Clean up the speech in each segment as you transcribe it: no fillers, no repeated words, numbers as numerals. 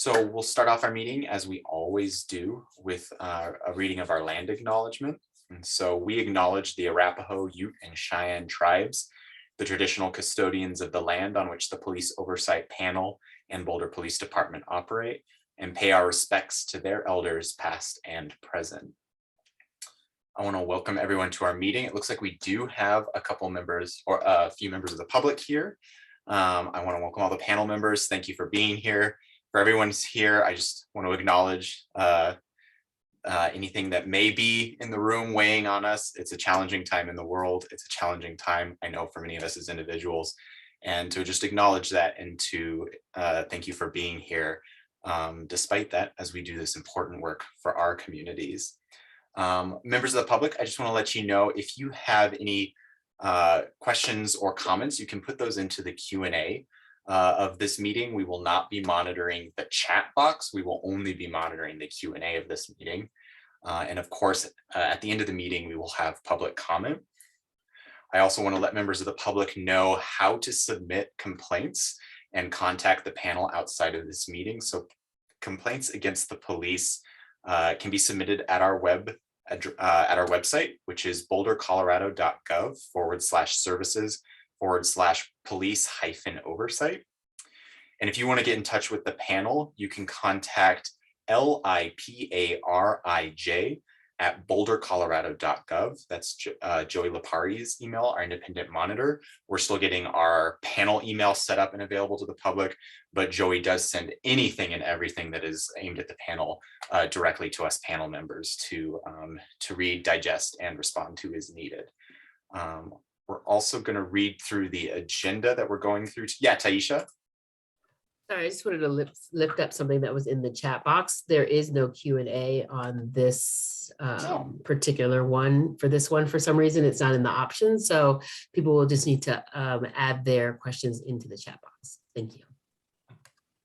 So we'll start off our meeting as we always do with a reading of our land acknowledgement. And so we acknowledge the Arapaho, Ute, and Cheyenne tribes, the traditional custodians of the land on which the Police Oversight Panel and Boulder Police Department operate, and pay our respects to their elders past and present. I want to welcome everyone to our meeting. It looks like we do have a couple members or a few members of the public here. I want to welcome all the panel members. Thank you for being here. For everyone's here, I just want to acknowledge anything that may be in the room weighing on us. It's a challenging time in the world. It's a challenging time, I know, for many of us as individuals. And to just acknowledge that and to thank you for being here, despite that, as we do this important work for our communities. Members of the public, I just want to let you know, if you have any questions or comments, you can put those into the Q&A of this meeting. We will not be monitoring the chat box. We will only be monitoring the Q&A of this meeting. And of course, at the end of the meeting, we will have public comment. I also want to let members of the public know how to submit complaints and contact the panel outside of this meeting. So complaints against the police can be submitted at our website, which is bouldercolorado.gov/services/police-oversight. And if you want to get in touch with the panel, you can contact liparij@bouldercolorado.gov. That's Joey Lipari's email, our independent monitor. We're still getting our panel email set up and available to the public, but Joey does send anything and everything that is aimed at the panel directly to us panel members to read, digest, and respond to as needed. We're also going to read through the agenda that we're going through. Yeah, Taisha? Sorry, I just wanted to lift up something that was in the chat box. There is no Q&A on this particular one. For this one, for some reason, it's not in the options. So people will just need to add their questions into the chat box. Thank you.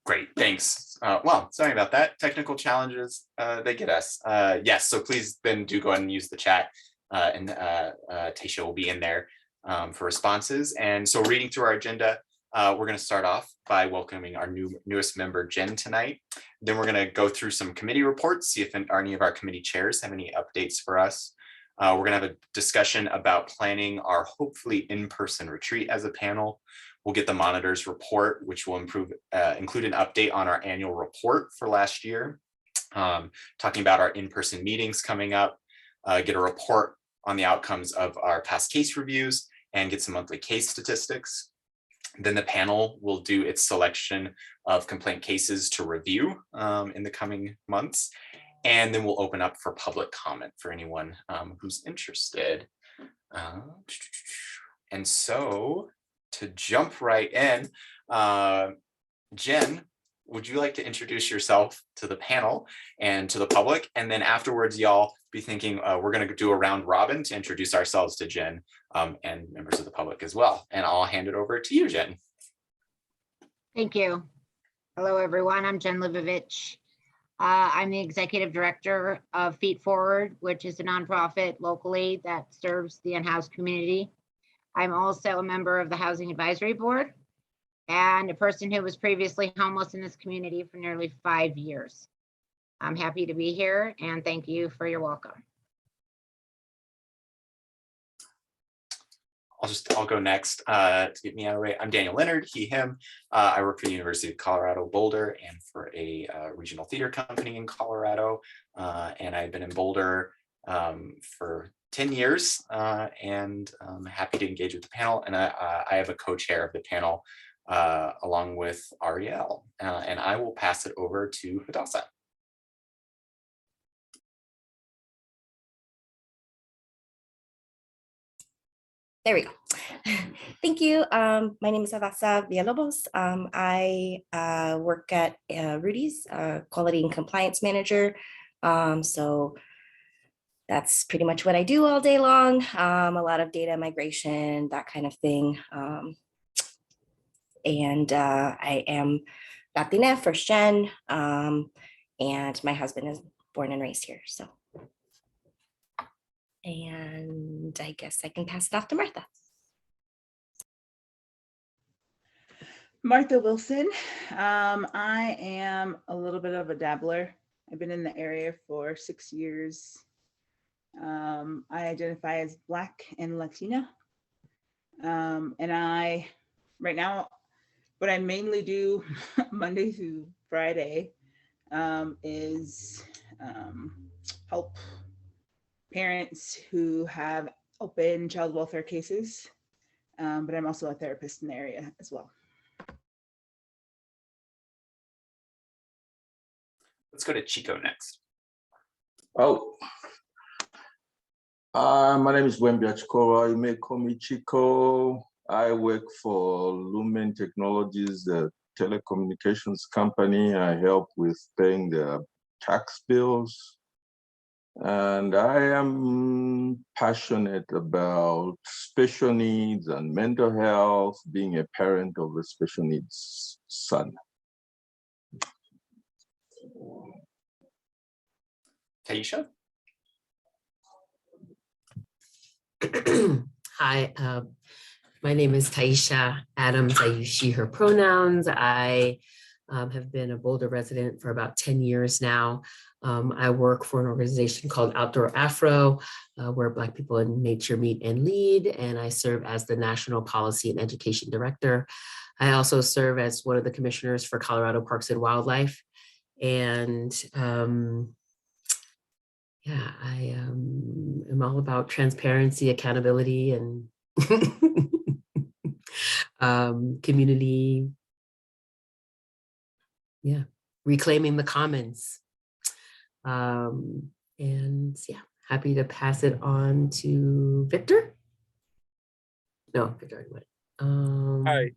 Great, thanks. Well, sorry about that. Technical challenges, they get us. Yes, so please then do go ahead and use the chat, and Taisha will be in there for responses. And so reading through our agenda, we're going to start off by welcoming our newest member, Jen, tonight. Then we're going to go through some committee reports, see if any of our committee chairs have any updates for us. We're going to have a discussion about planning our hopefully in-person retreat as a panel. We'll get the monitor's report, which will include an update on our annual report for last year, talking about our in-person meetings coming up, get a report on the outcomes of our past case reviews, and get some monthly case statistics. Then the panel will do its selection of complaint cases to review in the coming months. And then we'll open up for public comment for anyone who's interested. And so to jump right in, Jen, would you like to introduce yourself to the panel and to the public? And then afterwards, y'all be thinking we're going to do a round robin to introduce ourselves to Jen and members of the public as well. And I'll hand it over to you, Jen. Thank you. Hello, everyone. I'm Jen Livovich. I'm the executive director of Feet Forward, which is a nonprofit locally that serves the unhoused community. I'm also a member of the Housing Advisory Board and a person who was previously homeless in this community for nearly 5 years. I'm happy to be here and thank you for your welcome. I'll go next to get me out of the way. I'm Daniel Leonard, he, him. I work for the University of Colorado Boulder and for a regional theater company in Colorado. And I've been in Boulder for 10 years and I'm happy to engage with the panel. And I have a co-chair of the panel along with Ariel. And I will pass it over to Hadassah. There we go. Thank you. My name is Hadassah Villalobos. I work at Rudy's, Quality and Compliance Manager. So that's pretty much what I do all day long. A lot of data migration, that kind of thing. And I am Latina, first gen, and my husband is born and raised here. So. And I guess I can pass it off to Martha. Martha Wilson. I am a little bit of a dabbler. I've been in the area for 6 years. I identify as Black and Latina. And right now, what I mainly do Monday through Friday is help parents who have open child welfare cases, but I'm also a therapist in the area as well. Let's go to Chico next. Oh, my name is Wembia Chikora. You may call me Chico. I work for Lumen Technologies, the telecommunications company. I help with paying the tax bills. And I am passionate about special needs and mental health, being a parent of a special needs son. Taisha? Hi, my name is Taisha Adams. I use she, her pronouns. I have been a Boulder resident for about 10 years now. I work for an organization called Outdoor Afro, where Black people in nature meet and lead, and I serve as the National Policy and Education Director. I also serve as one of the commissioners for Colorado Parks and Wildlife. And yeah, I am all about transparency, accountability, and community. Yeah, reclaiming the commons. And yeah, happy to pass it on to Victor. No, Victor already went. Hi,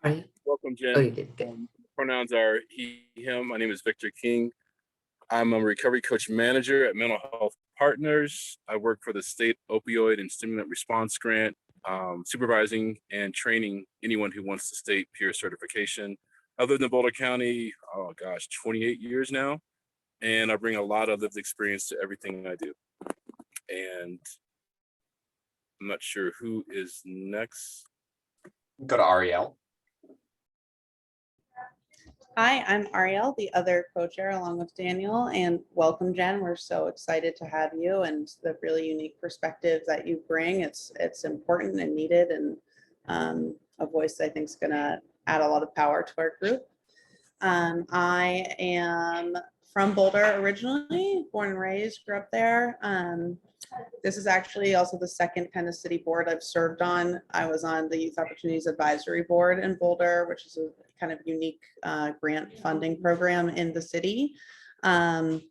Right. welcome, Jen. Oh, you did. Good. Pronouns are he, him. My name is Victor King. I'm a recovery coach manager at Mental Health Partners. I work for the state opioid and stimulant response grant, supervising and training anyone who wants the state peer certification. I've lived in Boulder County, oh gosh, 28 years now. And I bring a lot of lived experience to everything I do. And I'm not sure who is next. Go to Ariel. Hi, I'm Ariel, the other co-chair along with Daniel, and welcome, Jen. We're so excited to have you and the really unique perspectives that you bring. It's important and needed, and a voice I think is going to add a lot of power to our group. I am from Boulder originally, born and raised, grew up there. This is actually also the second kind of city board I've served on. I was on the Youth Opportunities Advisory Board in Boulder, which is a kind of unique grant funding program in the city. And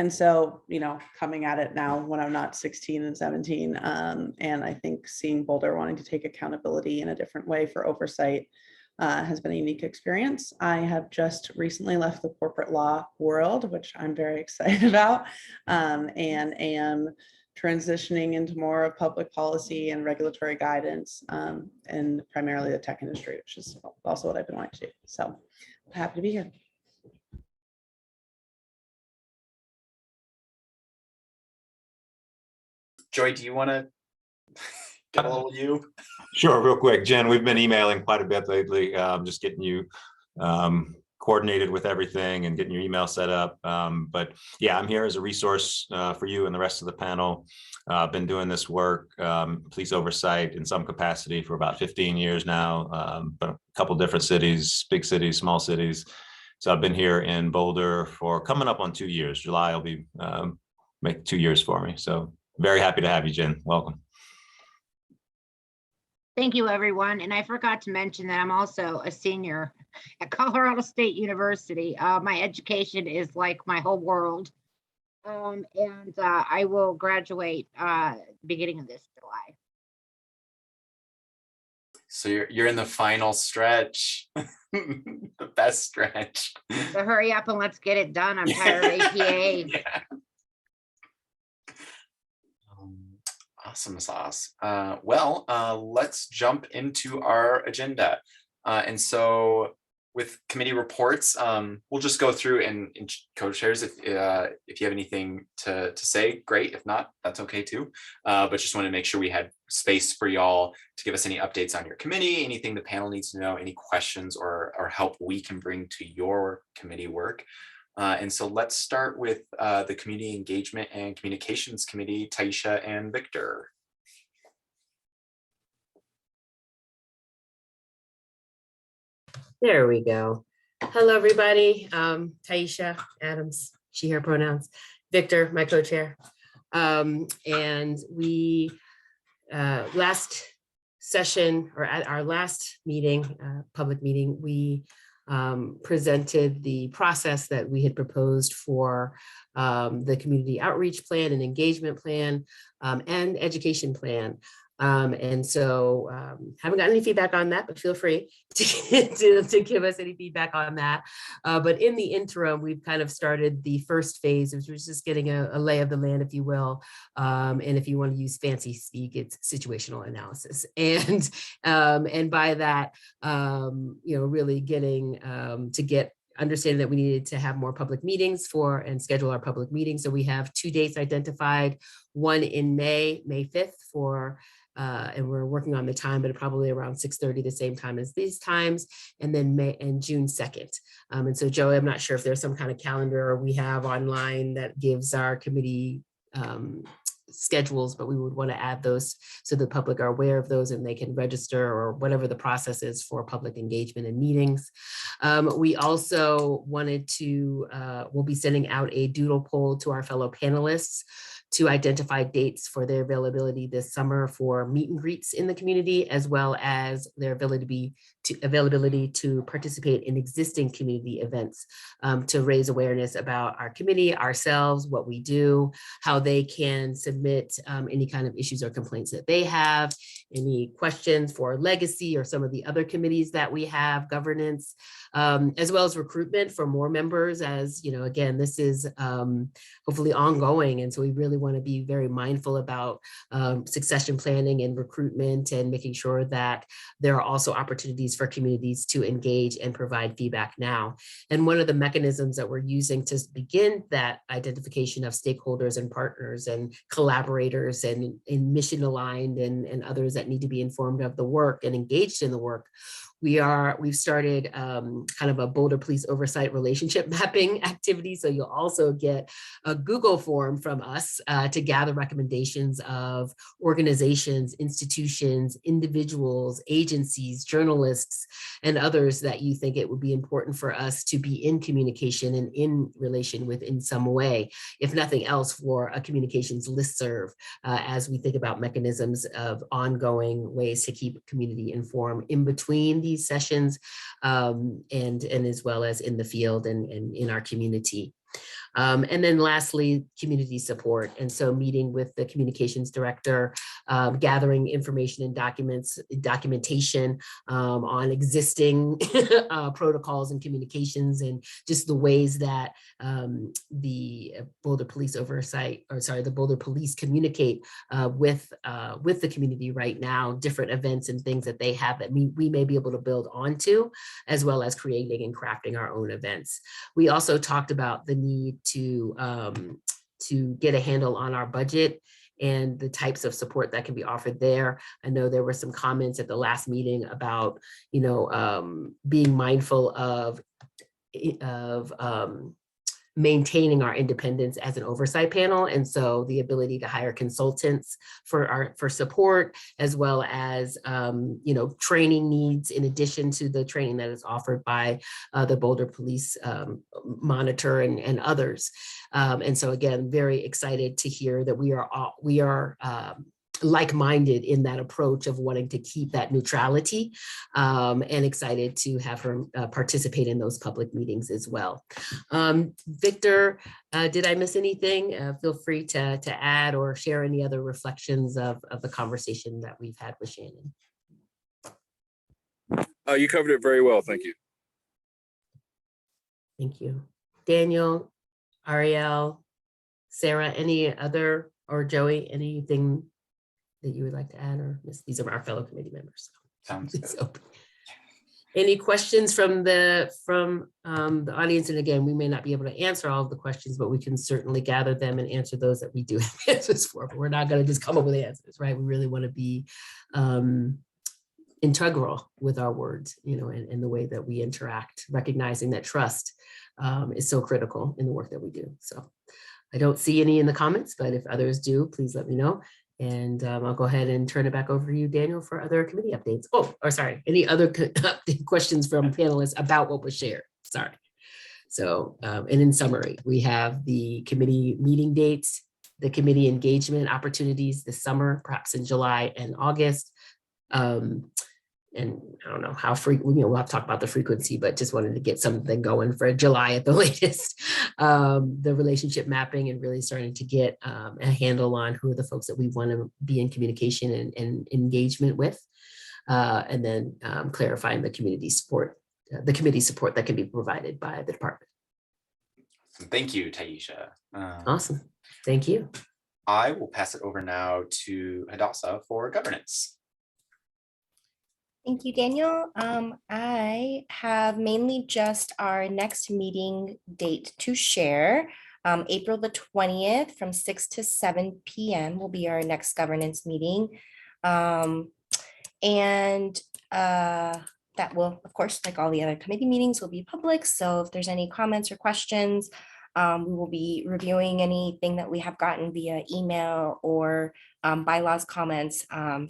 so, you know, coming at it now when I'm not 16 and 17, and I think seeing Boulder wanting to take accountability in a different way for oversight has been a unique experience. I have just recently left the corporate law world, which I'm very excited about, and am transitioning into more of public policy and regulatory guidance, and primarily the tech industry, which is also what I've been wanting to do. So I'm happy to be here. Joy, do you want to get a little you? Sure, real quick, Jen, we've been emailing quite a bit lately, just getting you coordinated with everything and getting your email set up. But yeah, I'm here as a resource for you and the rest of the panel. I've been doing this work, police oversight in some capacity for about 15 years now, but a couple different cities, big cities, small cities. So I've been here in Boulder for coming up on 2 years. July will be make 2 years for me. So very happy to have you, Jen. Welcome. Thank you, everyone. And I forgot to mention that I'm also a senior at Colorado State University. My education is like my whole world. And I will graduate beginning of this July. So you're in the final stretch, the best stretch. So hurry up and let's get it done. I'm tired of APA. Yeah. Awesome sauce. Well, let's jump into our agenda. And so with committee reports, we'll just go through and co-chairs if you have anything to say, great. If not, that's okay too. But just want to make sure we had space for y'all to give us any updates on your committee, anything the panel needs to know, any questions or help we can bring to your committee work. And so let's start with the Community Engagement and Communications Committee, Taisha and Victor. There we go. Hello, everybody. Taisha Adams, she, her pronouns. Victor, my co-chair. And we, last session, or at our last meeting, public meeting, we presented the process that we had proposed for the community outreach plan and engagement plan and education plan. And so haven't gotten any feedback on that, but feel free to give us any feedback on that. But in the interim, we've kind of started the first phase, which was just getting a lay of the land, if you will. And if you want to use fancy speak, it's situational analysis. And by that, really getting to get understanding that we needed to have more public meetings and schedule our public meetings. So we have 2 dates identified, one in May 5th for and we're working on the time, but probably around 6:30, the same time as these times, and then June 2nd. And so Joey, I'm not sure if there's some kind of calendar we have online that gives our committee schedules, but we would want to add those so the public are aware of those and they can register or whatever the process is for public engagement and meetings. We also wanted to, we'll be sending out a doodle poll to our fellow panelists to identify dates for their availability this summer for meet and greets in the community, as well as their availability to participate in existing community events to raise awareness about our committee, ourselves, what we do, how they can submit any kind of issues or complaints that they have, any questions for legacy or some of the other committees that we have, governance, as well as recruitment for more members. As you know, again, this is hopefully ongoing, and so we really want to be very mindful about succession planning and recruitment and making sure that there are also opportunities for communities to engage and provide feedback now. And one of the mechanisms that we're using to begin that identification of stakeholders and partners and collaborators and mission aligned and others that need to be informed of the work and engaged in the work, we've started kind of a Boulder Police Oversight relationship mapping activity. So you'll also get a Google form from us to gather recommendations of organizations, institutions, individuals, agencies, journalists, and others that you think it would be important for us to be in communication and in relation with in some way, if nothing else for a communications listserv as we think about mechanisms of ongoing ways to keep community informed in between these sessions and as well as in the field and in our community. And then lastly, community support. And so meeting with the communications director, gathering information and documentation on existing protocols and communications and just the ways that the Boulder Police Oversight, or sorry, the Boulder Police communicate with the community right now, different events and things that they have that we may be able to build onto, as well as creating and crafting our own events. We also talked about the need to get a handle on our budget and the types of support that can be offered there. I know there were some comments at the last meeting about, being mindful of maintaining our independence as an oversight panel. And so the ability to hire consultants for support, as well as, training needs in addition to the training that is offered by the Boulder Police Monitor and others. And so again, very excited to hear that we are like-minded in that approach of wanting to keep that neutrality, and excited to have her participate in those public meetings as well. Victor, did I miss anything? Feel free to add or share any other reflections of the conversation that we've had with Shannon. You covered it very well. Thank you. Thank you. Daniel, Ariel, Sarah, any other, or Joey, anything that you would like to add, or miss? These are our fellow committee members. Sounds good. Any questions from the audience? And again, we may not be able to answer all of the questions, but we can certainly gather them and answer those that we do have answers for. But we're not going to just come up with answers, right? We really want to be integral with our words, you know, and the way that we interact, recognizing that trust is so critical in the work that we do. So I don't see any in the comments, but if others do, please let me know. And I'll go ahead and turn it back over to you, Daniel, for other committee updates. Oh, or sorry, any other questions from panelists about what was shared? Sorry. So, and in summary, we have the committee meeting dates, the committee engagement opportunities this summer, perhaps in July and August. And I don't know how frequent, you know, we'll have to talk about the frequency, but just wanted to get something going for July at the latest. The relationship mapping and really starting to get a handle on who are the folks that we want to be in communication and engagement with. And then clarifying the community support, the committee support that can be provided by the department. Thank you, Taisha. Awesome. Thank you. I will pass it over now to Hadassah for governance. Thank you, Daniel. I have mainly just our next meeting date to share. April the 20th from 6 to 7 p.m. will be our next governance meeting. And that will, of course, like all the other committee meetings, will be public. So if there's any comments or questions, we will be reviewing anything that we have gotten via email or bylaws comments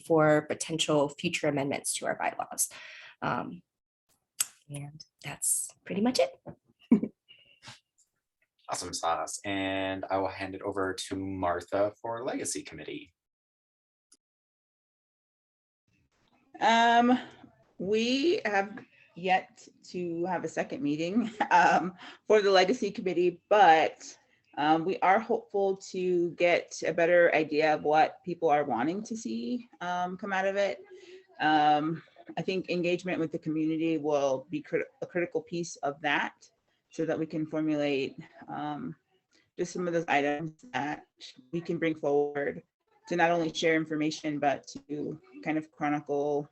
for potential future amendments to our bylaws. And that's pretty much it. Awesome sauce. And I will hand it over to Martha for Legacy Committee. We have yet to have a second meeting for the Legacy Committee, but we are hopeful to get a better idea of what people are wanting to see come out of it. I think engagement with the community will be a critical piece of that, so that we can formulate just some of those items that we can bring forward to not only share information, but to kind of chronicle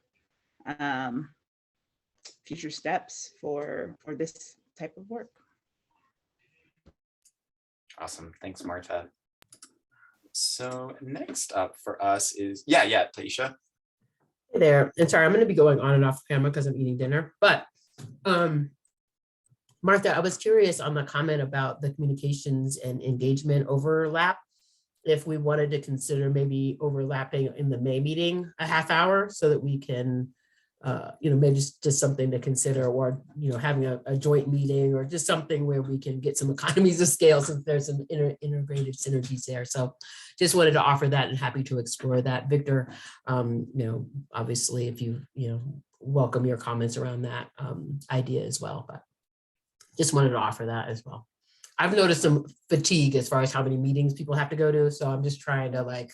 future steps for this type of work. Awesome. Thanks, Martha. So next up for us is, Taisha. Hey there. And sorry, I'm going to be going on and off camera because I'm eating dinner. But Martha, I was curious on the comment about the communications and engagement overlap. If we wanted to consider maybe overlapping in the May meeting a half hour so that we can maybe just something to consider, or, having a joint meeting, or just something where we can get some economies of scale since there's some integrated synergies there. So just wanted to offer that and happy to explore that. Victor, obviously if you welcome your comments around that idea as well, but just wanted to offer that as well. I've noticed some fatigue as far as how many meetings people have to go to. So I'm just trying to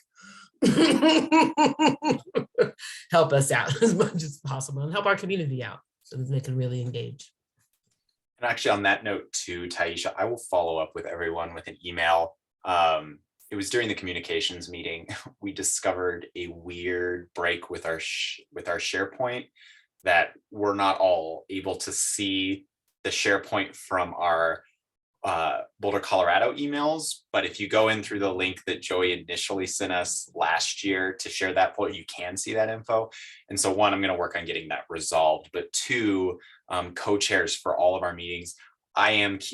help us out as much as possible and help our community out so that they can really engage. And actually on that note too, Taisha, I will follow up with everyone with an email. It was during the communications meeting, we discovered a weird break with our SharePoint, that we're not all able to see the SharePoint from our Boulder, Colorado emails, but if you go in through the link that Joey initially sent us last year to share that folder, you can see that info. And so one, I'm going to work on getting that resolved, but two, co-chairs for all of our meetings.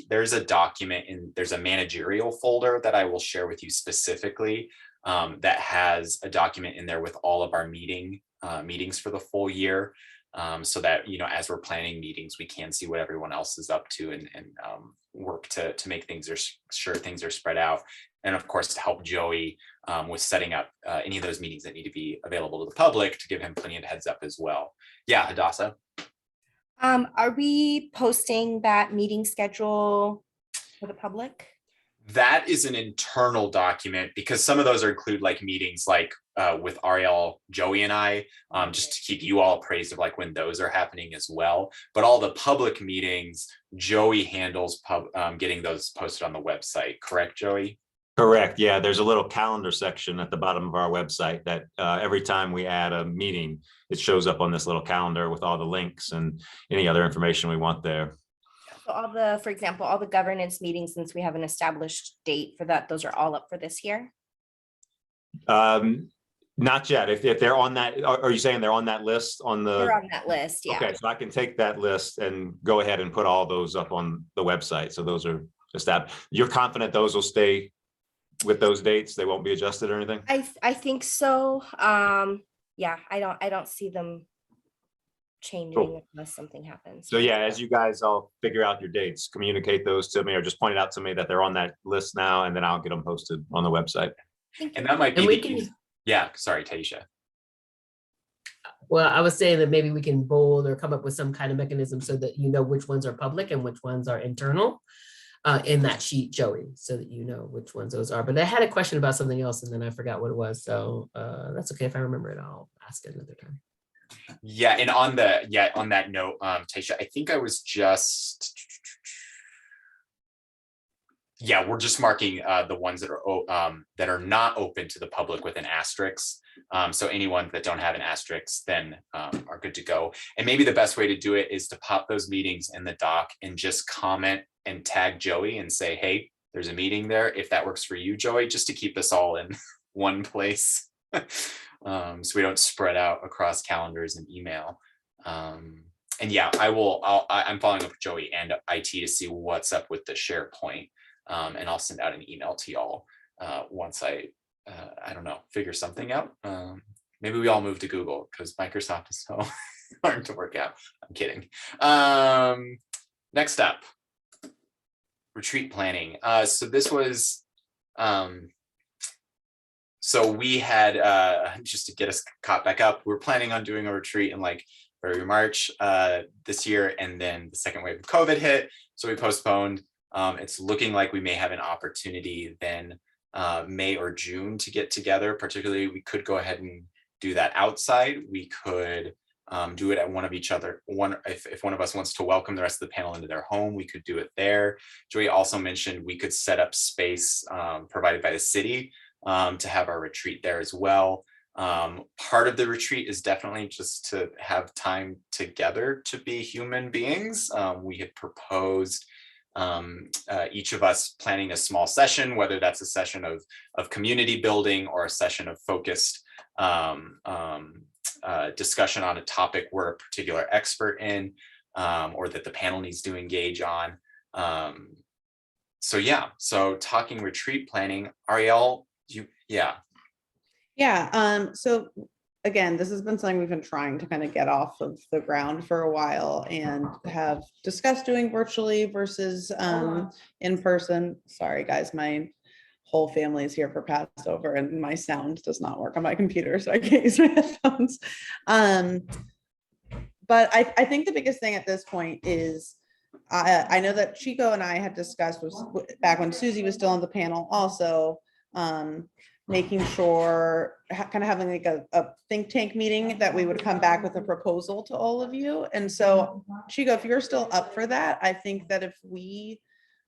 There's a document there's a managerial folder that I will share with you specifically that has a document in there with all of our meetings for the full year. So that, as we're planning meetings, we can see what everyone else is up to and work to make sure things are spread out. And of course, to help Joey with setting up any of those meetings that need to be available to the public, to give him plenty of heads up as well. Yeah, Hadassah. Are we posting that meeting schedule for the public? That is an internal document, because some of those are include meetings with Ariel, Joey, and I, just to keep you all appraised of when those are happening as well. But all the public meetings, Joey handles getting those posted on the website. Correct, Joey? Correct. Yeah, there's a little calendar section at the bottom of our website that every time we add a meeting, it shows up on this little calendar with all the links and any other information we want there. So all the, for example, all the governance meetings, since we have an established date for that, those are all up for this year? Not yet. If they're on that, are you saying they're on that list on the? They're on that list, yeah. Okay, so I can take that list and go ahead and put all those up on the website. So those are established. You're confident those will stay with those dates? They won't be adjusted or anything? I think so. Yeah, I don't see them changing Cool. unless something happens. So yeah, as you guys all figure out your dates, communicate those to me or just point it out to me that they're on that list now, and then I'll get them posted on the website. And that might be And we the can- eas- yeah, sorry, Taisha. Well, I was saying that maybe we can bold or come up with some kind of mechanism so that you know which ones are public and which ones are internal in that sheet, Joey, so that you know which ones those are. But I had a question about something else and then I forgot what it was. So that's okay. If I remember it, I'll ask it another time. Yeah, and on that note, Taisha, I think I was just, yeah, we're just marking the ones that are not open to the public with an asterisk. So anyone that don't have an asterisk then are good to go. And maybe the best way to do it is to pop those meetings in the doc and just comment and tag Joey and say, hey, there's a meeting there. If that works for you, Joey, just to keep us all in one place. So we don't spread out across calendars and email. And yeah, I'm following up with Joey and IT to see what's up with the SharePoint. And I'll send out an email to y'all once I don't know, figure something out. Maybe we all move to Google because Microsoft is so hard to work out. I'm kidding. Next up, retreat planning. So this was, so we had, just to get us caught back up, we're planning on doing a retreat in like February, March this year, and then the second wave of COVID hit, so we postponed. It's looking like we may have an opportunity then May or June to get together. Particularly, we could go ahead and do that outside. We could do it at one of each other. If one of us wants to welcome the rest of the panel into their home, we could do it there. Joey also mentioned we could set up space provided by the city to have our retreat there as well. Part of the retreat is definitely just to have time together to be human beings. We had proposed each of us planning a small session, whether that's a session of community building or a session of focused discussion on a topic we're a particular expert in, or that the panel needs to engage on. So yeah, so talking retreat planning, Ariel, yeah. So again, this has been something we've been trying to kind of get off of the ground for a while and have discussed doing virtually versus in person. Sorry, guys, my whole family is here for Passover and my sound does not work on my computer, so I can't use my headphones. But I think the biggest thing at this point is I know that Chico and I had discussed back when Susie was still on the panel also, making sure kind of having like a think tank meeting that we would come back with a proposal to all of you. And so Chico, if you're still up for that, I think that if we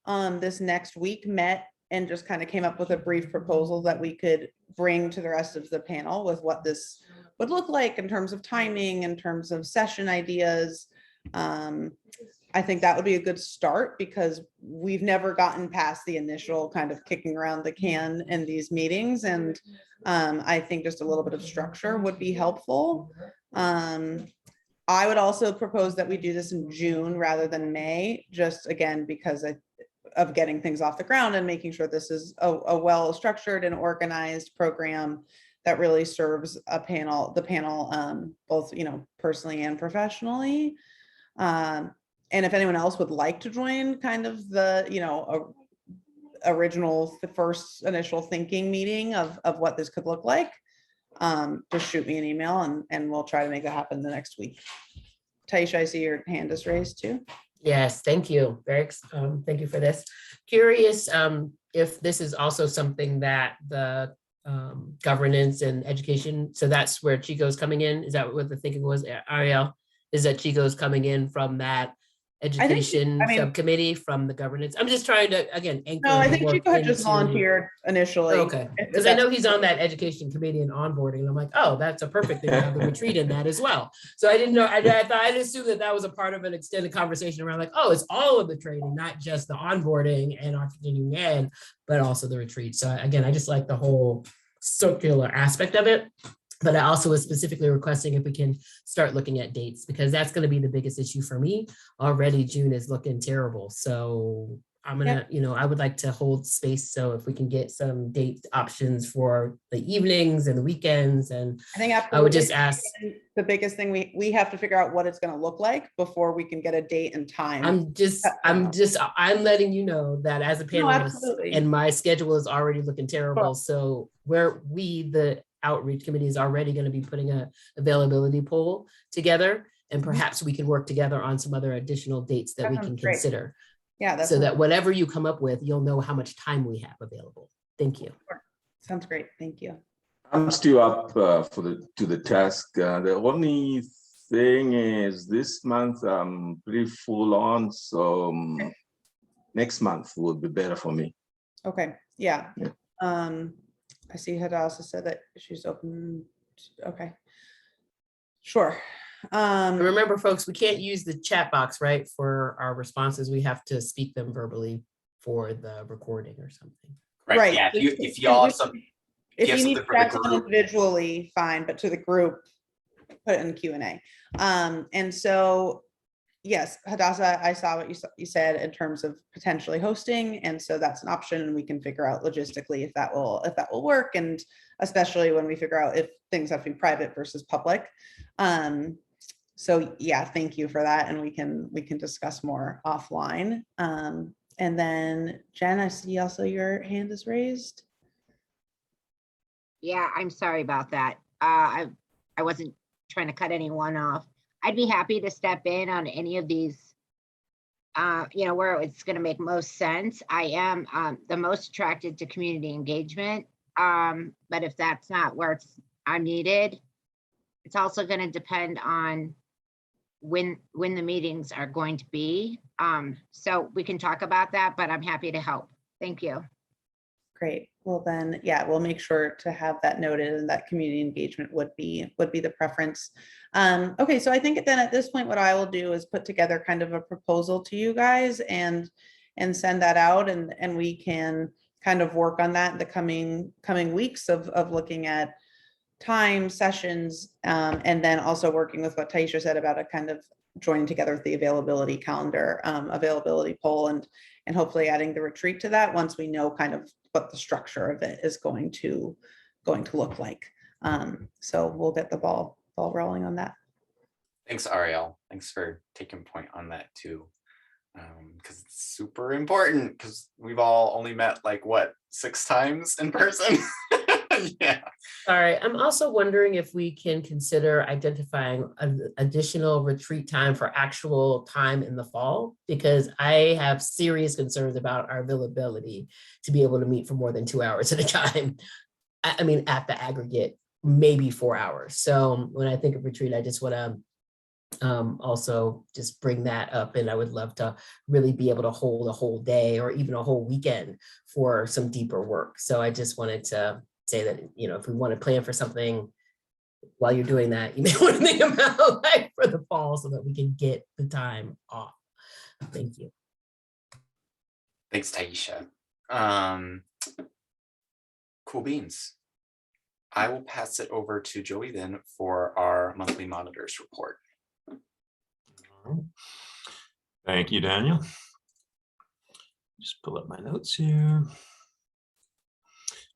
this next week met and just kind of came up with a brief proposal that we could bring to the rest of the panel with what this would look like in terms of timing, in terms of session ideas. I think that would be a good start because we've never gotten past the initial kind of kicking around the can in these meetings. And I think just a little bit of structure would be helpful. I would also propose that we do this in June rather than May, just again, because of getting things off the ground and making sure this is a well-structured and organized program that really serves the panel, both, personally and professionally. And if anyone else would like to join kind of the, original, the first initial thinking meeting of what this could look like, just shoot me an email and we'll try to make that happen the next week. Taisha, I see your hand is raised too. Yes, thank you. Thank you for this. Curious if this is also something that the governance and education, so that's where Chico's coming in. Is that what the thinking was, Ariel? Is that Chico's coming in from that education I mean- subcommittee from the governance. I'm just trying to, again, anchor. No, I the think work Chico had just into- volunteered initially. Okay, If because I know that's- he's on that education committee and onboarding. And I'm like, oh, that's a perfect thing to have the retreat in that as well. So I didn't know, I thought, I assumed that was a part of an extended conversation around like, oh, it's all of the training, not just the onboarding and our continuing ed, but also the retreat. So again, I just like the whole circular aspect of it. But I also was specifically requesting if we can start looking at dates, because that's going to be the biggest issue for me. Already June is looking terrible. So I'm gonna, I would like to hold space. So if we can get some date options for the evenings and the weekends, and I think I would just ask. the biggest thing we have to figure out what it's going to look like before we can get a date and time. I'm letting you know that as a panelist, absolutely. and my schedule is already looking terrible. So the outreach committee is already going to be putting a availability poll together, and perhaps we can work together on some other additional dates that we can Great. consider. Yeah, So that whatever you come up with, you'll know how much time we have available. Thank you. Sounds great. Thank you. I'm still up to the task. The only thing is this month I'm pretty full on, so next month would be better for me. Okay. Yeah. Yeah. I see Hadassah said that she's open. Okay. Sure. And remember, folks, we can't use the chat box, right, for our responses. We have to speak them verbally for the recording or something. Right. Yeah. If y'all have some, if you need something for the to group, individually, fine, but to the group, put it in Q&A. And so, yes, Hadassah, I saw what you said in terms of potentially hosting, and so that's an option, and we can figure out logistically if that will work, and especially when we figure out if things have to be private versus public. So yeah, thank you for that, and we can discuss more offline. And then Jen, I see also your hand is raised. Yeah, I'm sorry about that. I wasn't trying to cut anyone off. I'd be happy to step in on any of these, where it's going to make most sense. I am the most attracted to community engagement, but if that's not where I'm needed, it's also going to depend on when the meetings are going to be. So we can talk about that, but I'm happy to help. Thank you. Great. Well, then, yeah, we'll make sure to have that noted, and that community engagement would be the preference. Okay, so I think then at this point, what I will do is put together kind of a proposal to you guys and send that out, and we can kind of work on that in the coming weeks of looking at time, sessions, and then also working with what Taisha said about a kind of joining together with the availability calendar, availability poll, and hopefully adding the retreat to that once we know kind of what the structure of it is going to look like. So we'll get the ball rolling on that. thanks, Ariel. Thanks for taking point on that too. Because it's super important, because we've all only met like what, 6 times in person. Yeah. All right. I'm also wondering if we can consider identifying an additional retreat time for actual time in the fall, because I have serious concerns about our availability to be able to meet for more than 2 hours at a time. I mean, at the aggregate, maybe 4 hours. So when I think of retreat, I just want to also just bring that up, and I would love to really be able to hold a whole day or even a whole weekend for some deeper work. So I just wanted to say that, if we want to plan for something while you're doing that, you may want to think about like for the fall so that we can get the time off. Thank you. Thanks, Taisha. Cool beans. I will pass it over to Joey then for our monthly monitors report. Thank you, Daniel. Just pull up my notes here.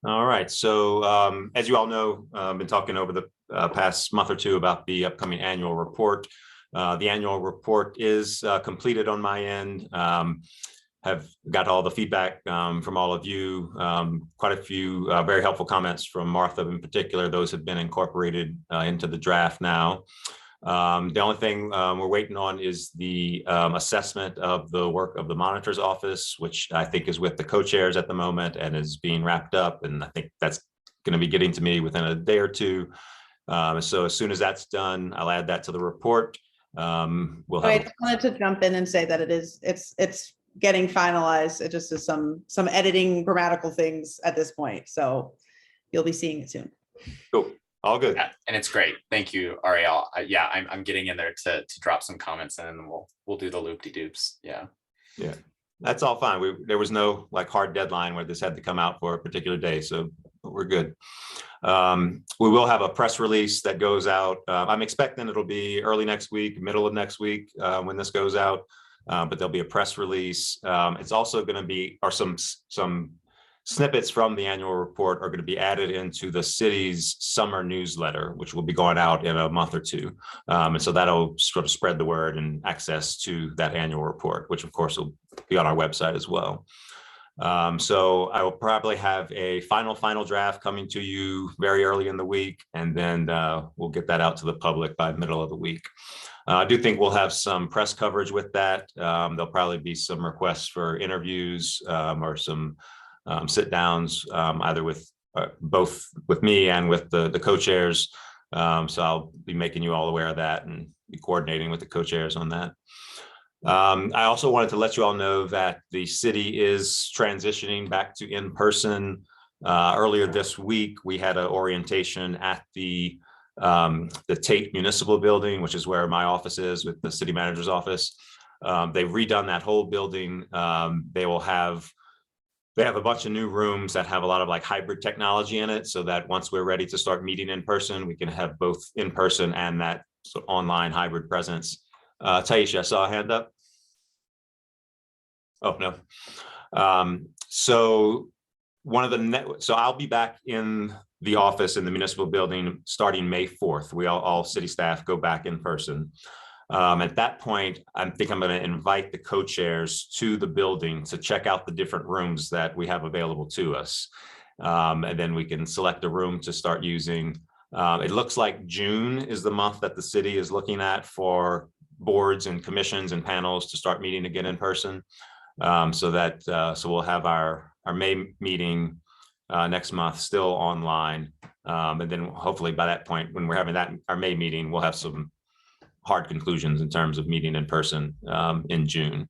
All right, so as you all know, I've been talking over the past month or two about the upcoming annual report. The annual report is completed on my end. Have got all the feedback from all of you, quite a few very helpful comments from Martha in particular. Those have been incorporated into the draft now. The only thing we're waiting on is the assessment of the work of the monitor's office, which I think is with the co-chairs at the moment and is being wrapped up. And I think that's going to be getting to me within a day or two. So as soon as that's done, I'll add that to the report. I just wanted to jump in and say that it's getting finalized. It just is some editing grammatical things at this point. So you'll be seeing it soon. Cool. All good. Yeah, and it's great. Thank you, Ariel. Yeah, I'm getting in there to drop some comments and then we'll do the loop-de-doops. Yeah. Yeah, that's all fine. There was no like hard deadline where this had to come out for a particular day, so we're good. We will have a press release that goes out. I'm expecting it'll be early next week, middle of next week when this goes out, but there'll be a press release. It's also going to be, or some snippets from the annual report are going to be added into the city's summer newsletter, which will be going out in a month or two. And so that'll sort of spread the word and access to that annual report, which of course will be on our website as well. So I will probably have a final draft coming to you very early in the week, and then we'll get that out to the public by middle of the week. I do think we'll have some press coverage with that. There'll probably be some requests for interviews or some sit downs, either with both with me and with the co-chairs. So I'll be making you all aware of that and be coordinating with the co-chairs on that. I also wanted to let you all know that the city is transitioning back to in-person. Earlier this week, we had an orientation at the Tate Municipal Building, which is where my office is with the city manager's office. They've redone that whole building. They have a bunch of new rooms that have a lot of like hybrid technology in it, so that once we're ready to start meeting in person, we can have both in person and that online hybrid presence. Taisha, I saw a hand up. Oh, no. So I'll be back in the office in the municipal building starting May 4th. We all city staff go back in person. At that point, I think I'm going to invite the co-chairs to the building to check out the different rooms that we have available to us. And then we can select a room to start using. It looks like June is the month that the city is looking at for boards and commissions and panels to start meeting again in person. So we'll have our May meeting next month still online. And then hopefully by that point, when we're having our May meeting, we'll have some hard conclusions in terms of meeting in person in June.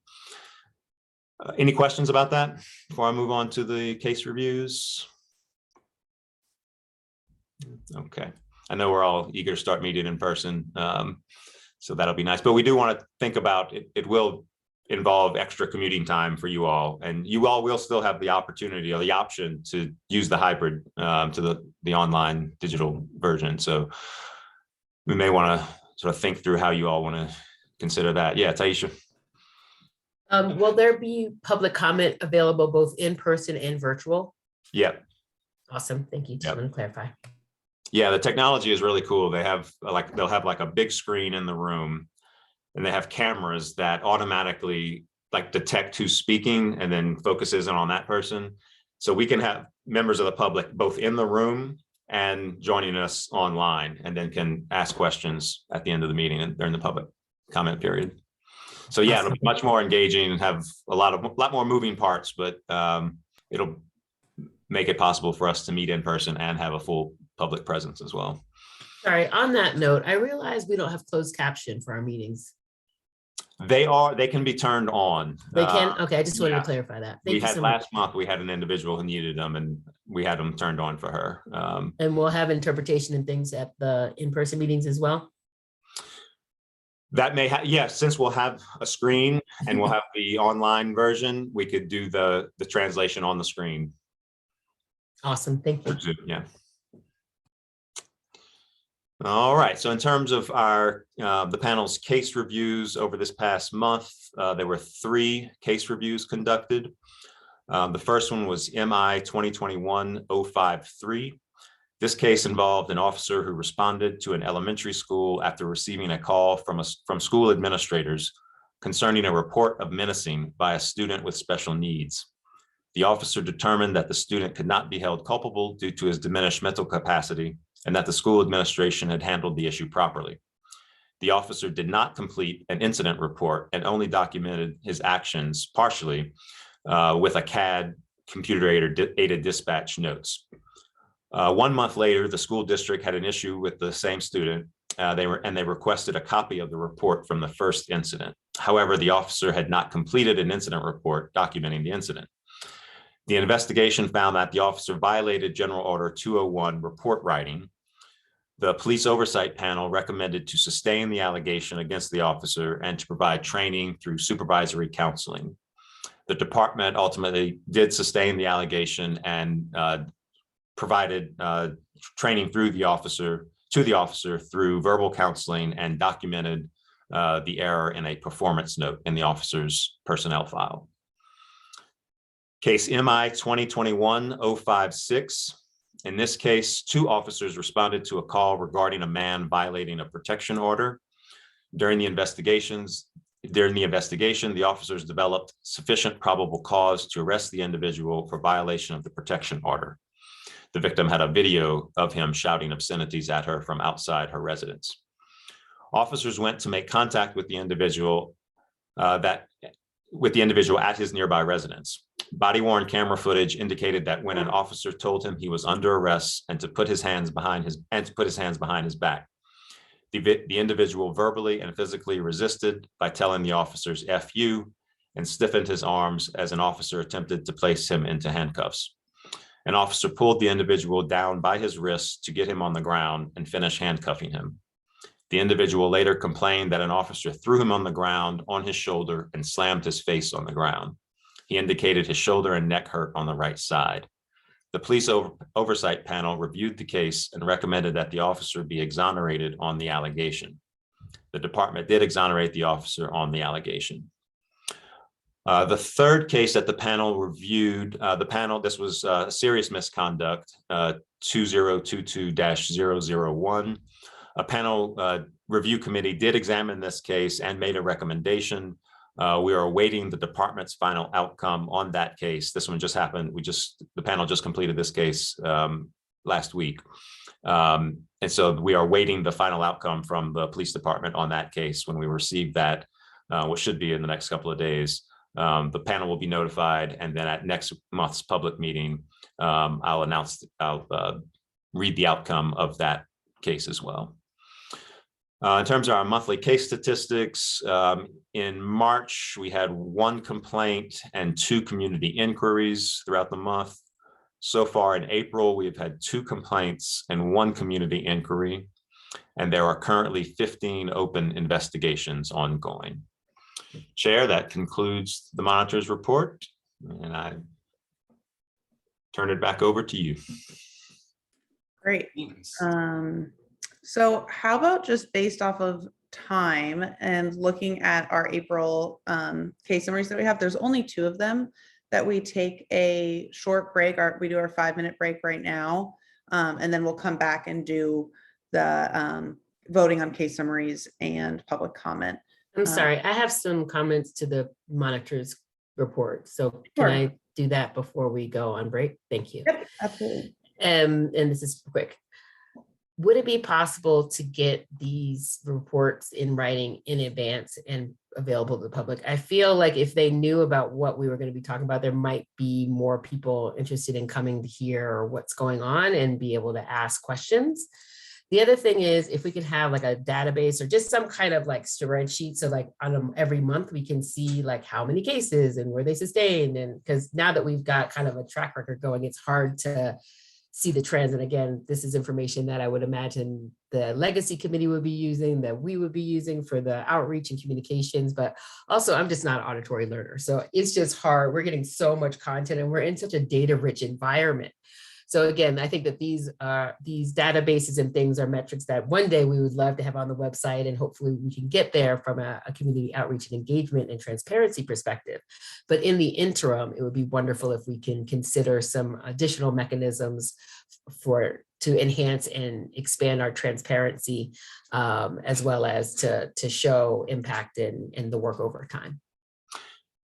Any questions about that before I move on to the case reviews? Okay, I know we're all eager to start meeting in person, so that'll be nice. But we do want to think about it. It will involve extra commuting time for you all, and you all will still have the opportunity or the option to use the hybrid to the online digital version. So we may want to sort of think through how you all want to consider that. Yeah, Taisha. Will there be public comment available both in person and virtual? Yeah. Awesome. Thank you. Just want to clarify. Yeah, the technology is really cool. They'll have like a big screen in the room, and they have cameras that automatically like detect who's speaking and then focuses in on that person. So we can have members of the public both in the room and joining us online, and then can ask questions at the end of the meeting and during the public comment period. So yeah, it'll be much more engaging and have a lot more moving parts, but it'll make it possible for us to meet in person and have a full public presence as well. Sorry, on that note, I realize we don't have closed caption for our meetings. They can be turned on. They can? Okay, I just wanted yeah. to clarify that. Thank you so much. Last month, we had an individual who needed them, and we had them turned on for her. And we'll have interpretation and things at the in-person meetings as well? That may have, yes, since we'll have a screen and we'll have the online version, we could do the translation on the screen. Awesome, thank you. Yeah. All right, so in terms of our the panel's case reviews over this past month, there were 3 case reviews conducted. The first one was MI 2021-053. This case involved an officer who responded to an elementary school after receiving a call from school administrators concerning a report of menacing by a student with special needs. The officer determined that the student could not be held culpable due to his diminished mental capacity, and that the school administration had handled the issue properly. The officer did not complete an incident report and only documented his actions partially with a CAD, computer-aided dispatch notes. 1 month later, the school district had an issue with the same student, They requested a copy of the report from the first incident. However, the officer had not completed an incident report documenting the incident. The investigation found that the officer violated General Order 201 report writing. The police oversight panel recommended to sustain the allegation against the officer and to provide training through supervisory counseling. The department ultimately did sustain the allegation and provided training through the officer through verbal counseling and documented the error in a performance note in the officer's personnel file. Case MI 2021-056. In this case, 2 officers responded to a call regarding a man violating a protection order. During the investigation, the officers developed sufficient probable cause to arrest the individual for violation of the protection order. The victim had a video of him shouting obscenities at her from outside her residence. Officers went to make contact with the individual at his nearby residence. Body-worn camera footage indicated that when an officer told him he was under arrest and to put his hands behind his back, the individual verbally and physically resisted by telling the officers "F you" and stiffened his arms as an officer attempted to place him into handcuffs. An officer pulled the individual down by his wrists to get him on the ground and finish handcuffing him. The individual later complained that an officer threw him on the ground on his shoulder and slammed his face on the ground. He indicated his shoulder and neck hurt on the right side. The police oversight panel reviewed the case and recommended that the officer be exonerated on the allegation. The department did exonerate the officer on the allegation. The third case that the panel reviewed, this was serious misconduct, 2022-001. A panel review committee did examine this case and made a recommendation. We are awaiting the department's final outcome on that case. This one just happened. The panel just completed this case last week. And so we are waiting the final outcome from the police department on that case. When we receive that, which should be in the next couple of days, the panel will be notified. And then at next month's public meeting, I'll read the outcome of that case as well. In terms of our monthly case statistics, in March, we had 1 complaint and 2 community inquiries throughout the month. So far in April, we've had 2 complaints and 1 community inquiry, and there are currently 15 open investigations ongoing. Chair, that concludes the monitor's report, and I turn it back over to you. Great. So how about just based off of time and looking at our April case summaries that we have, there's only 2 of them that we take a short break. We do our 5-minute break right now, and then we'll come back and do the voting on case summaries and public comment. I'm sorry, I have some comments to the monitor's report. So Sure. can I do that before we go on break? Thank you. Yep, absolutely. And this is quick. Would it be possible to get these reports in writing in advance and available to the public? I feel like if they knew about what we were going to be talking about, there might be more people interested in coming to hear what's going on and be able to ask questions. The other thing is if we could have like a database or just some kind of like spreadsheet. So like on every month we can see like how many cases and where they sustained. And because now that we've got kind of a track record going, it's hard to see the trends. And again, this is information that I would imagine the legacy committee would be using, that we would be using for the outreach and communications, but also I'm just not an auditory learner. So it's just hard. We're getting so much content and we're in such a data rich environment. So again, I think that these databases and things are metrics that one day we would love to have on the website, and hopefully we can get there from a community outreach and engagement and transparency perspective. But in the interim, it would be wonderful if we can consider some additional mechanisms to enhance and expand our transparency, as well as to show impact in the work over time.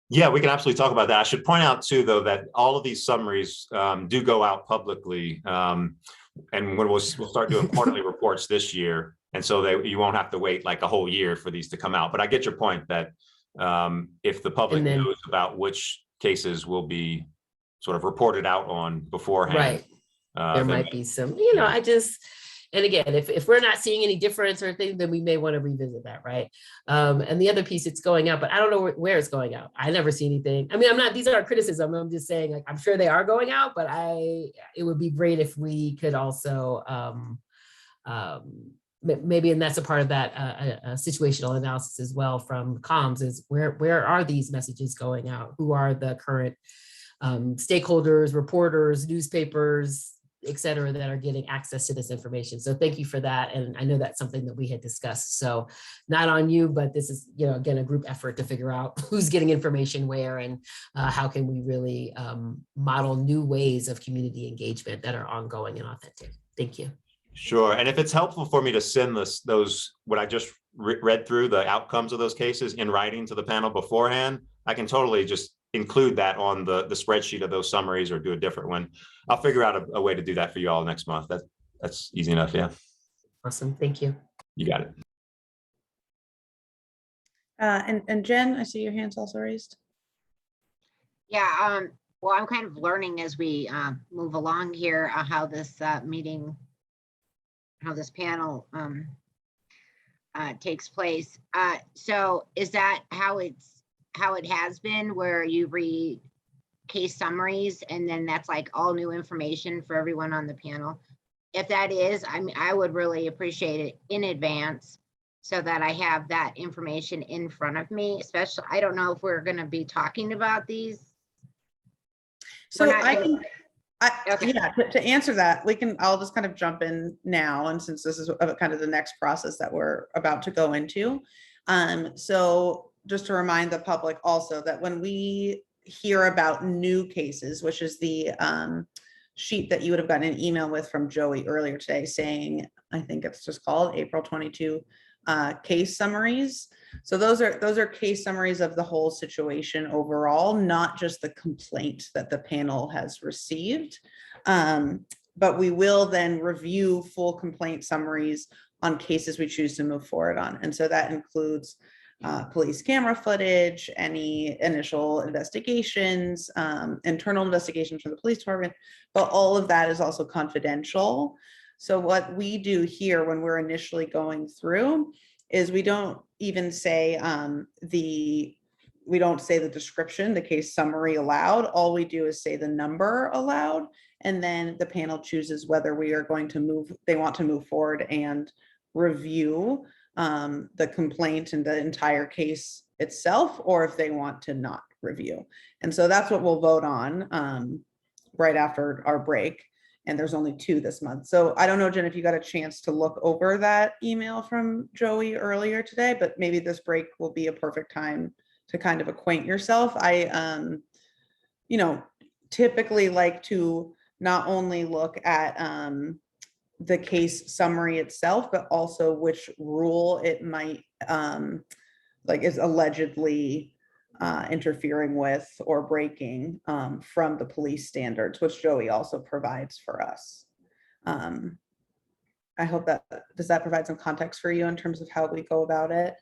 Yeah, we can absolutely talk about that. I should point out too, though, that all of these summaries do go out publicly, and we'll start doing quarterly reports this year, and so you won't have to wait like a whole year for these to come out. But I get your point that if the public knows about which cases will be sort of reported out on beforehand, right? There might be some, I just, And again, if we're not seeing any difference or anything, then we may want to revisit that, right? And the other piece, it's going out, but I don't know where it's going out. I never see anything. I mean, these aren't criticism. I'm just saying, like, I'm sure they are going out, but it would be great if we could also, maybe, and that's a part of that situational analysis as well from comms, is where are these messages going out? Who are the current stakeholders, reporters, newspapers, et cetera, that are getting access to this information? So thank you for that. And I know that's something that we had discussed. So not on you, but this is, again, a group effort to figure out who's getting information where, and how can we really model new ways of community engagement that are ongoing and authentic. Thank you. Sure. And if it's helpful for me to send what I just read through, the outcomes of those cases in writing to the panel beforehand, I can totally just include that on the spreadsheet of those summaries, or do a different one. I'll figure out a way to do that for you all next month. That's easy enough. Yeah. Awesome. Thank you. You got it. And Jen, I see your hand's also raised. Yeah, well, I'm kind of learning as we move along here how this how this panel takes place. So is that how it has been, where you read case summaries and then that's like all new information for everyone on the panel? If that is, I mean, I would really appreciate it in advance so that I have that information in front of me, especially, I don't know if we're going to be talking about these. So Okay. yeah, to answer that, I'll just kind of jump in now. And since this is kind of the next process that we're about to go into. So just to remind the public also that when we hear about new cases, which is the sheet that you would have gotten an email with from Joey earlier today saying, I think it's just called April 22 case summaries. So those are case summaries of the whole situation overall, not just the complaint that the panel has received. But we will then review full complaint summaries on cases we choose to move forward on. And so that includes police camera footage, any initial investigations, internal investigations from the police department, but all of that is also confidential. So what we do here when we're initially going through is we don't even say we don't say the description, the case summary aloud. All we do is say the number aloud, and then the panel chooses whether we are going to they want to move forward and review the complaint and the entire case itself, or if they want to not review. And so that's what we'll vote on right after our break. And there's only 2 this month. So I don't know, Jen, if you got a chance to look over that email from Joey earlier today, but maybe this break will be a perfect time to kind of acquaint yourself. I, typically like to not only look at the case summary itself, but also which rule it might is allegedly interfering with or breaking from the police standards, which Joey also provides for us. I hope does that provide some context for you in terms of how we go about it?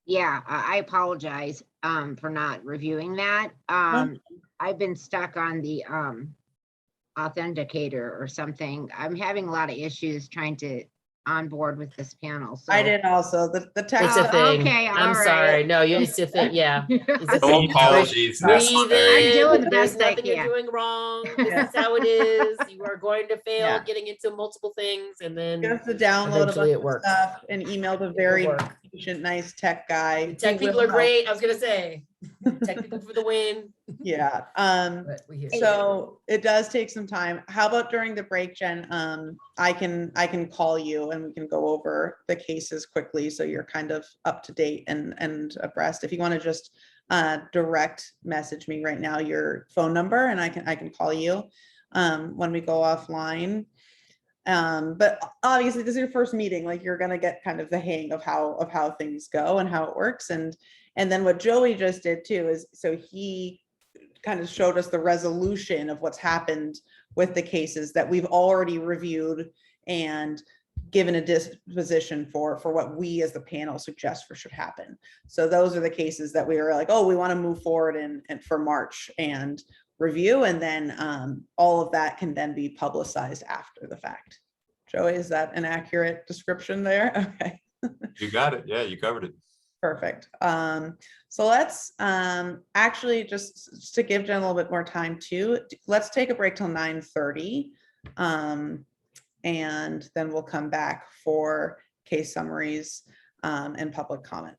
Yeah, I apologize for not reviewing that. I've been stuck on the authenticator or something. I'm having a lot of issues trying to on board with this panel. So I did also the text. It's a thing. Okay, I'm all sorry. right. No, it's a thing. Yeah. It's a No thing. apologies Breathe necessary. in. I'm doing the There's best I nothing you're can. doing wrong. This is how it is. You are going to fail Yeah. getting into multiple things, and then You have to download a eventually bunch it of works. stuff and email the very work. patient, nice tech guy. The tech He people will are great. I was gonna say, tech people for the win. Yeah. But we hear you. So it does take some time. How about during the break, Jen? I can call you and we can go over the cases quickly so you're kind of up to date and abreast. If you want to just direct message me right now your phone number, and I can call you when we go offline. But obviously this is your first meeting, like you're gonna get kind of the hang of how things go and how it works. And then what Joey just did too is, so he kind of showed us the resolution of what's happened with the cases that we've already reviewed and given a disposition for what we as the panel suggest for should happen. So those are the cases that we were like, oh, we want to move forward and for March and review, and then all of that can then be publicized after the fact. Joey, is that an accurate description there? Okay. You got it. Yeah, you covered it. Perfect. So let's actually just to give Jen a little bit more time too, let's take a break till 9:30. And then we'll come back for case summaries and public comment.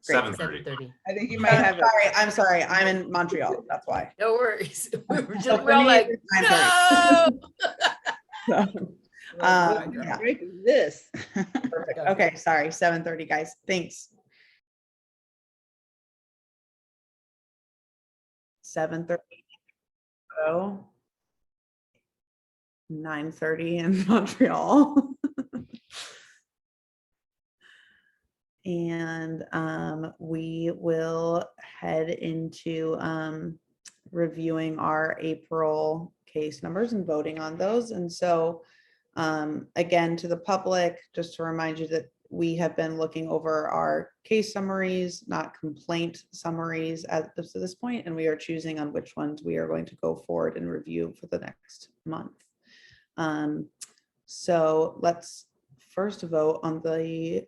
Great. 7:30. 7:30. I think you might have. I'm sorry. I'm in Montreal. That's why. No worries. We're So for all me, like, it's 9:30. no. So, What yeah. break is this? Perfect. Okay, sorry, 7:30, guys. Thanks. 7:30. Oh, 9:30 in Montreal. And we will head into reviewing our April case numbers and voting on those. And so again, to the public, just to remind you that we have been looking over our case summaries, not complaint summaries at this point, and we are choosing on which ones we are going to go forward and review for the next month. So let's first vote on the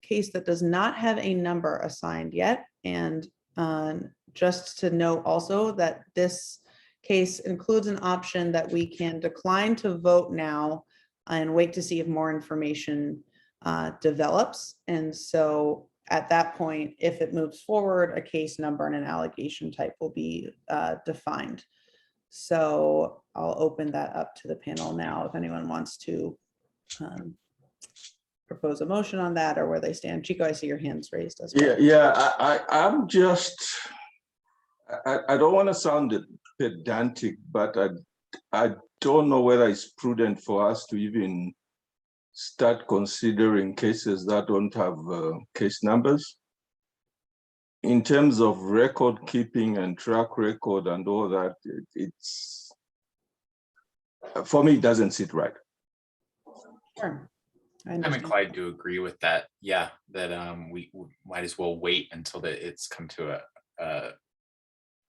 case that does not have a number assigned yet. And just to note also that this case includes an option that we can decline to vote now and wait to see if more information develops. And so at that point, if it moves forward, a case number and an allegation type will be defined. So I'll open that up to the panel now if anyone wants to propose a motion on that or where they stand. Chico, I see your hands raised as well. I'm just, I don't want to sound pedantic, but I don't know whether it's prudent for us to even start considering cases that don't have case numbers. In terms of record keeping and track record and all that, it's, for me, it doesn't sit right. Sure. I'm inclined to agree with that. Yeah, that we might as well wait until it's come to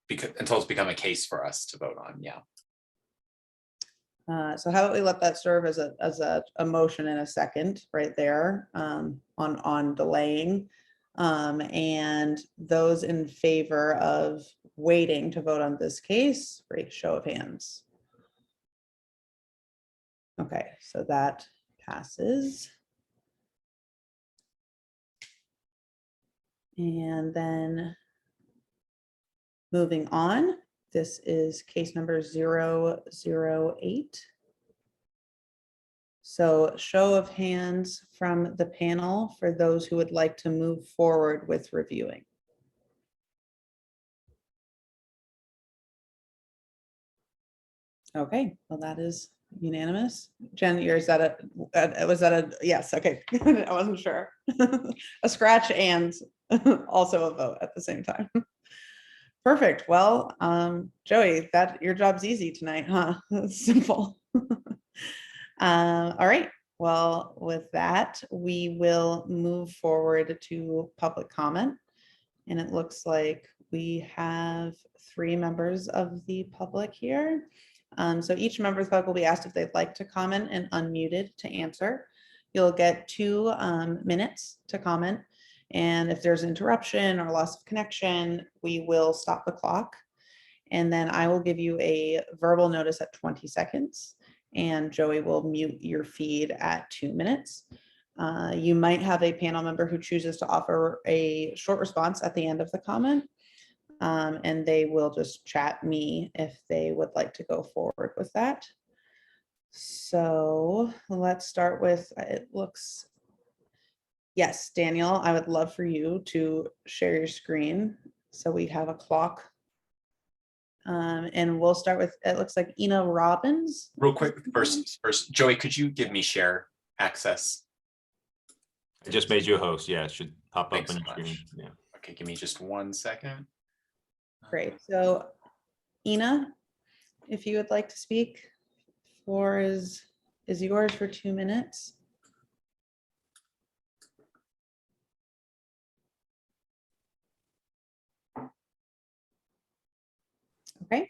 until it's become a case for us to vote on. Yeah. So how about we let that serve as a motion in a second right there on delaying. And those in favor of waiting to vote on this case, great show of hands. Okay, so that passes. And then moving on, this is case number 008. So show of hands from the panel for those who would like to move forward with reviewing. Okay, well, that is unanimous. Jen, yours, was that a yes? Okay, I wasn't sure. A scratch and also a vote at the same time. Perfect. Well, Joey, your job's easy tonight, huh? It's simple. All right. Well, with that, we will move forward to public comment. And it looks like we have 3 members of the public here. So each member of the public will be asked if they'd like to comment and unmuted to answer. You'll get 2 minutes to comment. And if there's interruption or loss of connection, we will stop the clock. And then I will give you a verbal notice at 20 seconds. And Joey will mute your feed at 2 minutes. You might have a panel member who chooses to offer a short response at the end of the comment. And they will just chat me if they would like to go forward with that. So let's start with, it looks, yes, Daniel, I would love for you to share your screen so we have a clock. And we'll start with, it looks like Ina Robbins. Real quick, first, Joey, could you give me share access? I just made you a host. Yeah, it should pop up Thanks on so your screen. much. Yeah. Okay, give me just 1 second. Great. So Ina, if you would like to speak, floor is yours for 2 minutes. Okay.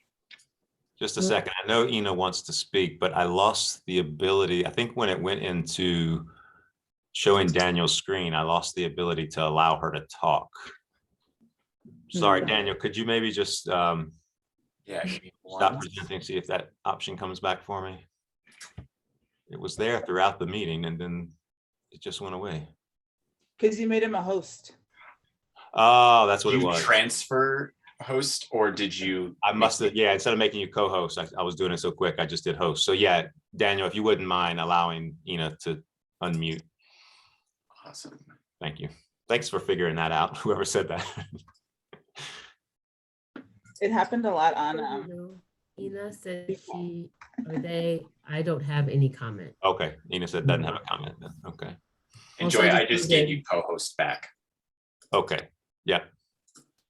Just a second. I know Ina wants to speak, but I lost the ability. I think when it went into showing Daniel's screen, I lost the ability to allow her to talk. Sorry, Daniel, could you maybe just Yeah, give me stop one. presenting, see if that option comes back for me? It was there throughout the meeting and then it just went away. Because you made him a host. Oh, that's what Did it you was. transfer host or did you? I must have, yeah, instead of making you co-host, I was doing it so quick, I just did host. So yeah, Daniel, if you wouldn't mind allowing Ina to unmute. Awesome. Thank you. Thanks for figuring that out, whoever said that. It happened a lot on Ina said I don't have any comment. Okay, Ina said doesn't have a comment then. Okay. And Also, Joy, just I just gave you co-host back. Okay. Yeah.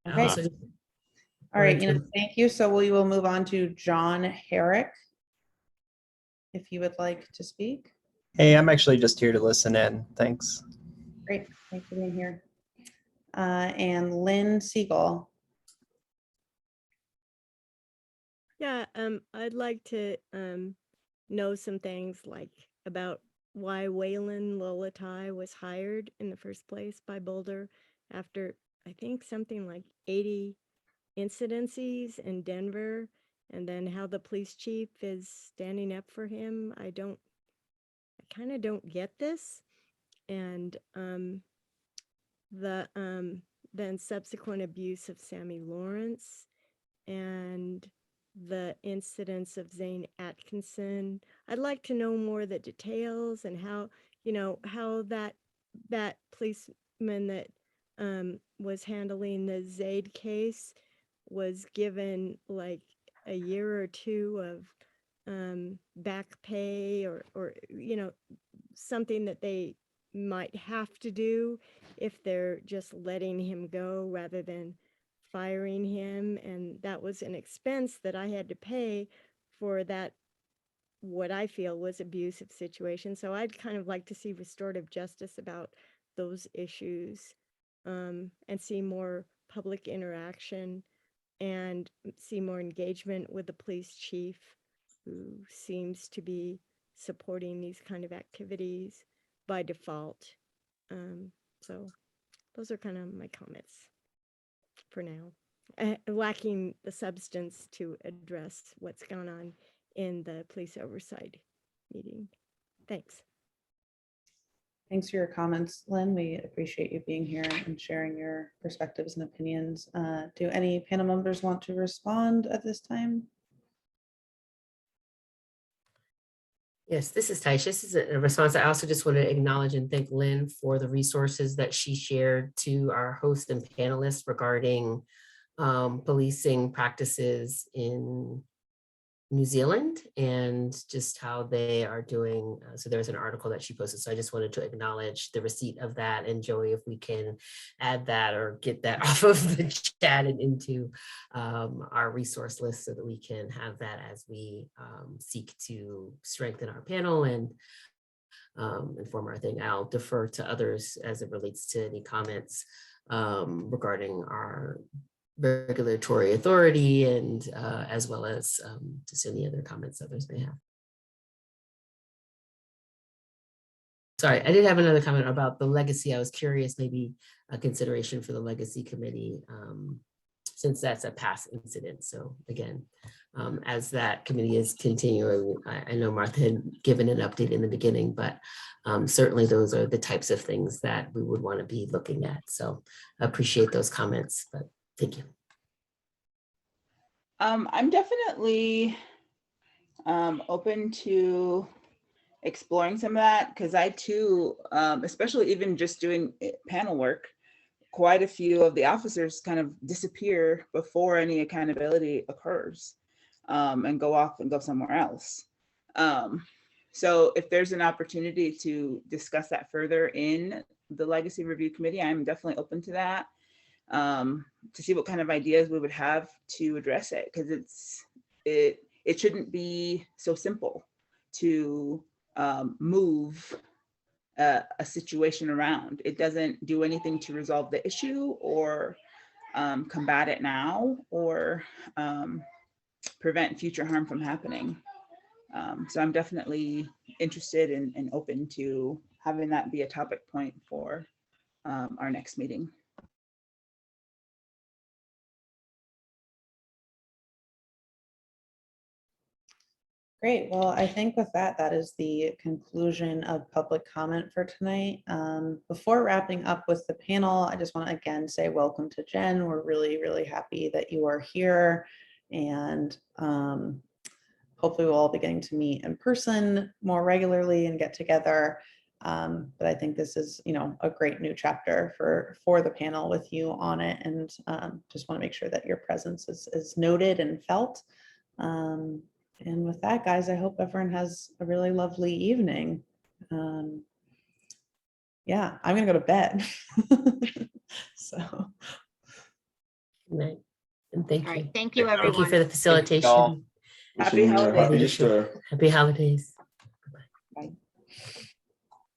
Okay. Also, All right, thank you. So we will move on to John Herrick. If you would like to speak. Hey, I'm actually just here to listen in. Thanks. Great, thanks for being here. And Lynn Siegel. Yeah, I'd like to know some things like about why Waylon Lolatai was hired in the first place by Boulder after I think something like 80 incidences in Denver, and then how the police chief is standing up for him. I kind of don't get this. And the then subsequent abuse of Sammy Lawrence and the incidents of Zane Atkinson. I'd like to know more of the details and how, how that policeman that was handling the Zaid case was given like a year or two of back pay or something that they might have to do if they're just letting him go rather than firing him. And that was an expense that I had to pay for that, what I feel was abusive situation. So I'd kind of like to see restorative justice about those issues, and see more public interaction and see more engagement with the police chief, who seems to be supporting these kind of activities by default. So those are kind of my comments for now. Lacking the substance to address what's going on in the police oversight meeting. Thanks. Thanks for your comments, Lynn. We appreciate you being here and sharing your perspectives and opinions. Do any panel members want to respond at this time? Yes, this is Taisha. This is a response. I also just want to acknowledge and thank Lynn for the resources that she shared to our host and panelists regarding policing practices in New Zealand and just how they are doing. So there's an article that she posted. So I just wanted to acknowledge the receipt of that. And Joey, if we can add that or get that off of the chat and into our resource list so that we can have that as we seek to strengthen our panel and inform our thing. I'll defer to others as it relates to any comments regarding our regulatory authority and as well as just any other comments others may have. Sorry, I did have another comment about the legacy. I was curious, maybe a consideration for the legacy committee, since that's a past incident. So again, as that committee is continuing, I know Martha had given an update in the beginning, but certainly those are the types of things that we would want to be looking at. So I appreciate those comments, but thank you. I'm definitely open to exploring some of that because I too, especially even just doing panel work, quite a few of the officers kind of disappear before any accountability occurs and go off and go somewhere else. So if there's an opportunity to discuss that further in the Legacy Review Committee, I'm definitely open to that. To see what kind of ideas we would have to address it, because it shouldn't be so simple to move a situation around. It doesn't do anything to resolve the issue or combat it now or prevent future harm from happening. So I'm definitely interested and open to having that be a topic point for our next meeting. Great. Well, I think with that, that is the conclusion of public comment for tonight. Before wrapping up with the panel, I just want to again say welcome to Jen. We're really, really happy that you are here. And hopefully we'll all be getting to meet in person more regularly and get together. But I think this is, a great new chapter for the panel with you on it. And just want to make sure that your presence is noted and felt. And with that, guys, I hope everyone has a really lovely evening. Yeah, I'm gonna go to bed. So. Good night. And thank All you. right, thank you, Thank Thank you everyone. for the facilitation. Happy holidays. Happy Easter. Happy holidays. Bye.